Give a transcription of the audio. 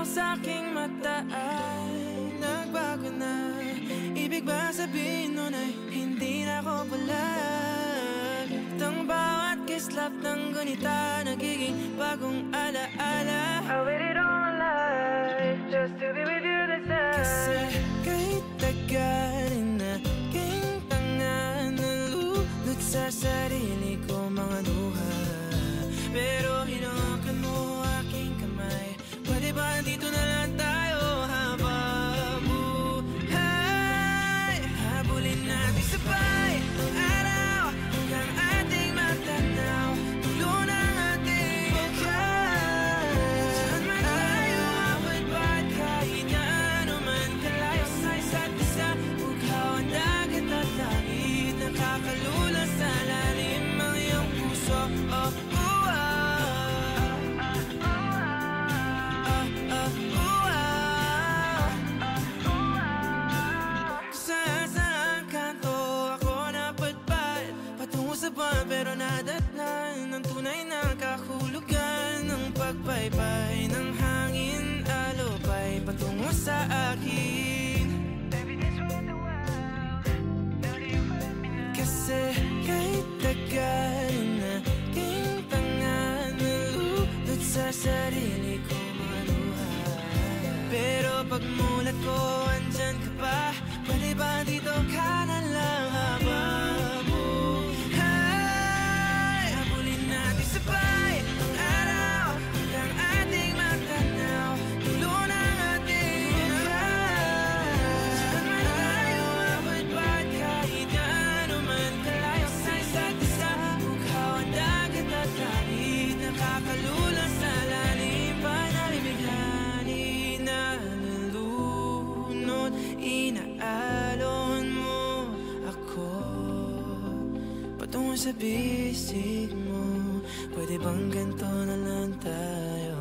ilaw sa aking mata ay nagbago na. Ibig ba sabihin nun ay hindi na ako palag? Itong bawat kislap ng gunita nagiging bagong alaala. I waited all my life just to be with you this time. Kasi kahit tagalin na king tanga, nalulot sa sarili ko mga luha. Pero hinawakan mo aking kamay, pwede ba dito na lang tayo habang buhay? Habulin natin sabay ang araw hanggang ating matanaw, tulo ng ating bukay. Saan man tayo abot ba't kahit na ano man kalayo sa isa't isa, bughaw ang dagat at langit, nakakalula sa lalim ang iyong puso. Pero nadatnan ng tunay na kahulugan ng pagbaybay ng hangin, alupay patungo sa akin. Kasi kahit tagalin na king tanga, nalulot sa sarili ko maluha. Pero pagmulat ko andyan ka pa, pwede ba dito ka na lang habang inaalon mo ako patungo sa bisig mo. Pwede bang ganito na lang tayo?